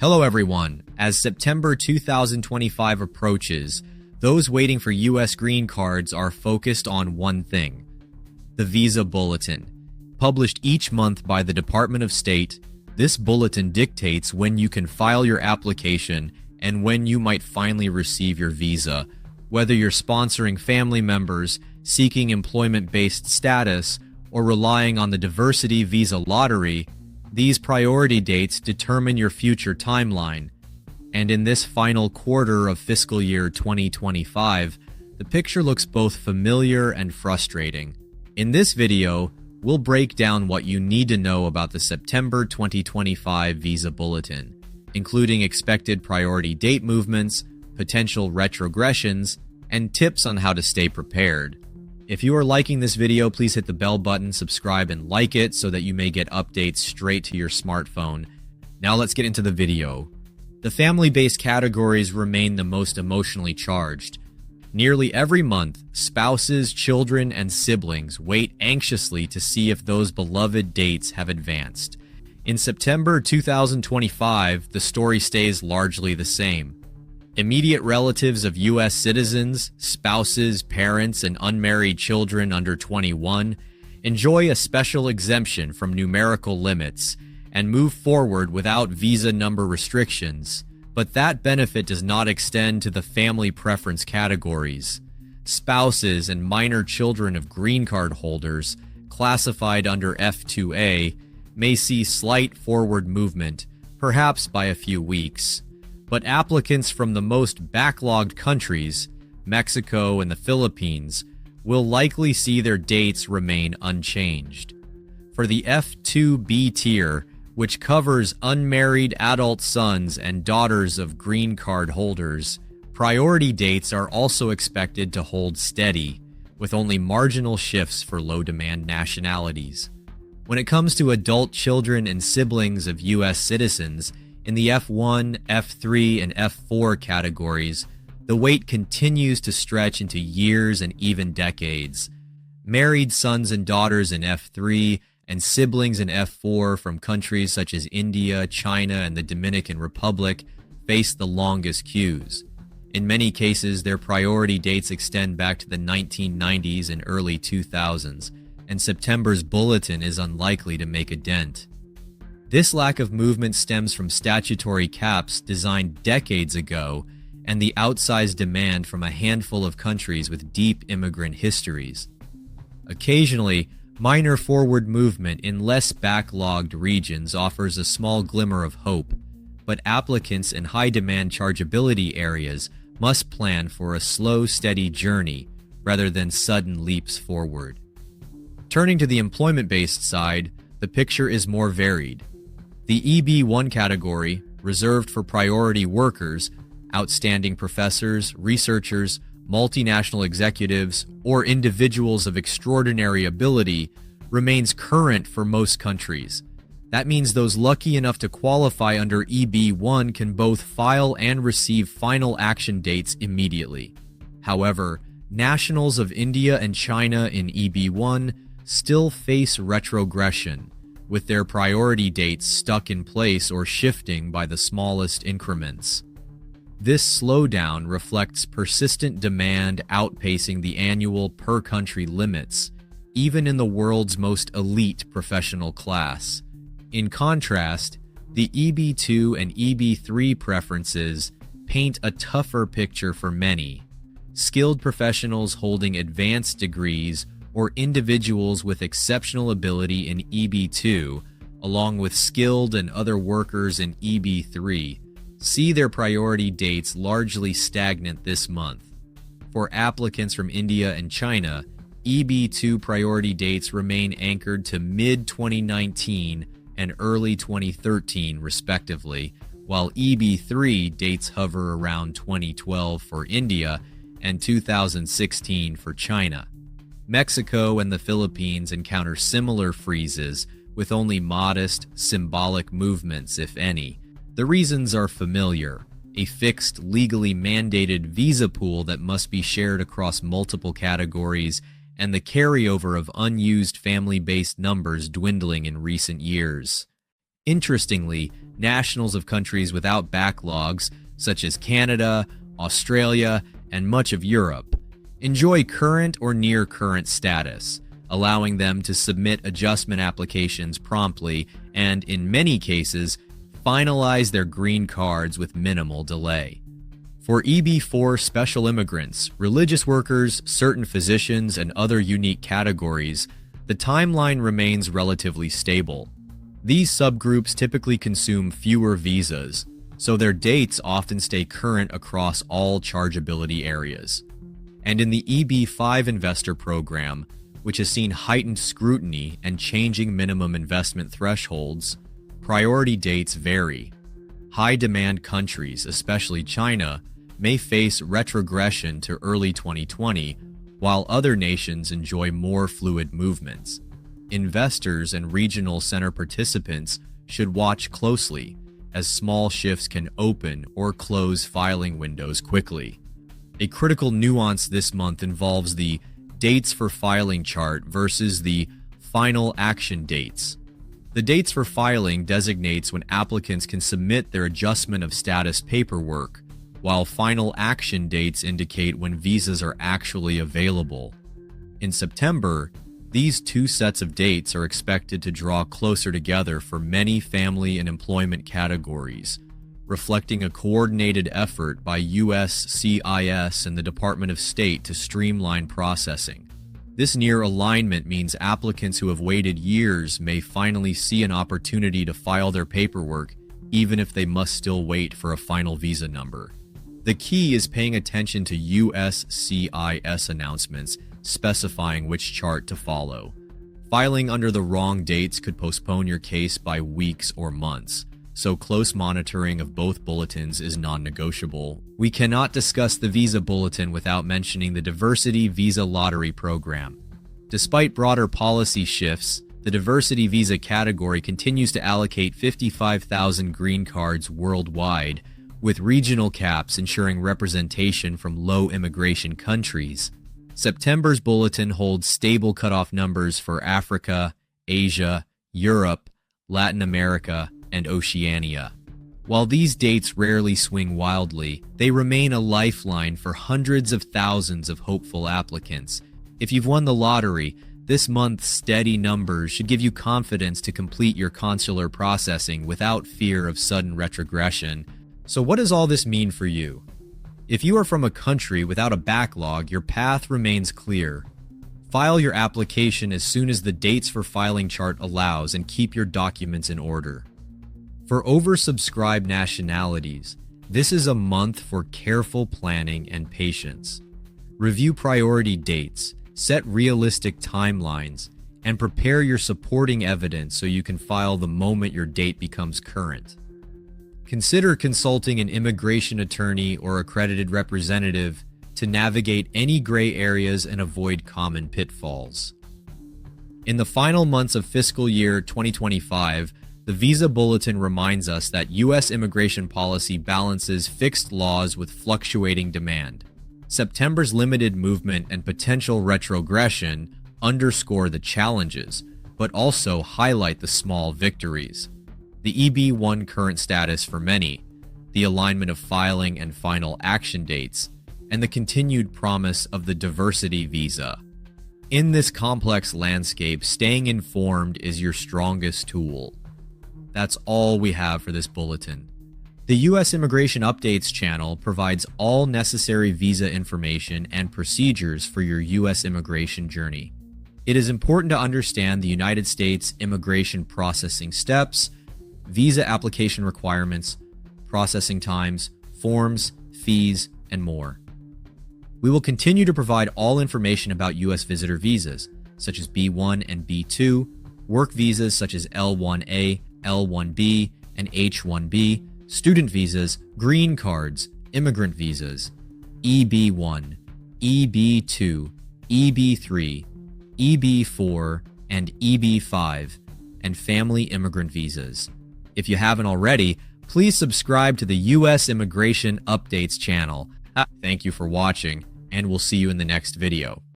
Hello everyone. As September 2025 approaches, those waiting for U.S. green cards are focused on one thing: the Visa Bulletin. Published each month by the Department of State, this bulletin dictates when you can file your application and when you might finally receive your visa. Whether you're sponsoring family members, seeking employment-based status, or relying on the diversity visa lottery, these priority dates determine your future timeline. And in this final quarter of fiscal year 2025, the picture looks both familiar and frustrating. In this video, we'll break down what you need to know about the September 2025 Visa Bulletin, including expected priority date movements, potential retrogressions, and tips on how to stay prepared. If you are liking this video, please hit the bell button, subscribe, and like it so that you may get updates straight to your smartphone. Now let's get into the video. The family-based categories remain the most emotionally charged. Nearly every month, spouses, children, and siblings wait anxiously to see if those beloved dates have advanced. In September 2025, the story stays largely the same. Immediate relatives of U.S. citizens, spouses, parents, and unmarried children under 21 enjoy a special exemption from numerical limits and move forward without visa number restrictions. But that benefit does not extend to the family preference categories. Spouses and minor children of green card holders, classified under F2A, may see slight forward movement, perhaps by a few weeks. But applicants from the most backlogged countries, Mexico and the Philippines, will likely see their dates remain unchanged. For the F2B tier, which covers unmarried adult sons and daughters of green card holders, priority dates are also expected to hold steady, with only marginal shifts for low-demand nationalities. When it comes to adult children and siblings of U.S. citizens, in the F1, F3, and F4 categories, the wait continues to stretch into years and even decades. Married sons and daughters in F3 and siblings in F4 from countries such as India, China, and the Dominican Republic face the longest queues. In many cases, their priority dates extend back to the 1990s and early 2000s, and September's bulletin is unlikely to make a dent. This lack of movement stems from statutory caps designed decades ago and the outsized demand from a handful of countries with deep immigrant histories. Occasionally, minor forward movement in less backlogged regions offers a small glimmer of hope, but applicants in high-demand chargeability areas must plan for a slow, steady journey rather than sudden leaps forward. Turning to the employment-based side, the picture is more varied. The EB1 category, reserved for priority workers, outstanding professors, researchers, multinational executives, or individuals of extraordinary ability, remains current for most countries. That means those lucky enough to qualify under EB1 can both file and receive final action dates immediately. However, nationals of India and China in EB1 still face retrogression, with their priority dates stuck in place or shifting by the smallest increments. This slowdown reflects persistent demand outpacing the annual per-country limits, even in the world's most elite professional class. In contrast, the EB2 and EB3 preferences paint a tougher picture for many. Skilled professionals holding advanced degrees or individuals with exceptional ability in EB2, along with skilled and other workers in EB3, see their priority dates largely stagnant this month. For applicants from India and China, EB2 priority dates remain anchored to mid-2019 and early 2013, respectively, while EB3 dates hover around 2012 for India and 2016 for China. Mexico and the Philippines encounter similar freezes, with only modest, symbolic movements, if any. The reasons are familiar: a fixed, legally mandated visa pool that must be shared across multiple categories, and the carryover of unused family-based numbers dwindling in recent years. Interestingly, nationals of countries without backlogs, such as Canada, Australia, and much of Europe, enjoy current or near current status, allowing them to submit adjustment applications promptly and, in many cases, finalize their green cards with minimal delay. For EB4 special immigrants, religious workers, certain physicians, and other unique categories, the timeline remains relatively stable. These subgroups typically consume fewer visas, so their dates often stay current across all chargeability areas. And in the EB5 investor program, which has seen heightened scrutiny and changing minimum investment thresholds, priority dates vary. High-demand countries, especially China, may face retrogression to early 2020, while other nations enjoy more fluid movements. Investors and regional center participants should watch closely, as small shifts can open or close filing windows quickly. A critical nuance this month involves the dates for filing chart versus the final action dates. The dates for filing designates when applicants can submit their adjustment of status paperwork, while final action dates indicate when visas are actually available. In September, these two sets of dates are expected to draw closer together for many family and employment categories, reflecting a coordinated effort by USCIS and the Department of State to streamline processing. This near alignment means applicants who have waited years may finally see an opportunity to file their paperwork, even if they must still wait for a final visa number. The key is paying attention to USCIS announcements specifying which chart to follow. Filing under the wrong dates could postpone your case by weeks or months, so close monitoring of both bulletins is non-negotiable. We cannot discuss the Visa Bulletin without mentioning the Diversity Visa Lottery program. Despite broader policy shifts, the Diversity Visa category continues to allocate 55,000 green cards worldwide, with regional caps ensuring representation from low immigration countries. September's bulletin holds stable cutoff numbers for Africa, Asia, Europe, Latin America, and Oceania. While these dates rarely swing wildly, they remain a lifeline for hundreds of thousands of hopeful applicants. If you've won the lottery, this month's steady numbers should give you confidence to complete your consular processing without fear of sudden retrogression. So what does all this mean for you? If you are from a country without a backlog, your path remains clear. File your application as soon as the dates for filing chart allows and keep your documents in order. For oversubscribed nationalities, this is a month for careful planning and patience. Review priority dates, set realistic timelines, and prepare your supporting evidence so you can file the moment your date becomes current. Consider consulting an immigration attorney or accredited representative to navigate any gray areas and avoid common pitfalls. In the final months of fiscal year 2025, the Visa Bulletin reminds us that U.S. immigration policy balances fixed laws with fluctuating demand. September's limited movement and potential retrogression underscore the challenges, but also highlight the small victories. The EB1 current status for many, the alignment of filing and final action dates, and the continued promise of the diversity visa. In this complex landscape, staying informed is your strongest tool. That's all we have for this bulletin. The U.S. Immigration Updates channel provides all necessary visa information and procedures for your U.S. immigration journey. It is important to understand the United States immigration processing steps, visa application requirements, processing times, forms, fees, and more. We will continue to provide all information about U.S. visitor visas, such as B1 and B2, work visas such as L1A, L1B, and H1B, student visas, green cards, immigrant visas, EB1, EB2, EB3, EB4, and EB5, and family immigrant visas. If you haven't already, please subscribe to the U.S. Immigration Updates channel. Thank you for watching, and we'll see you in the next video.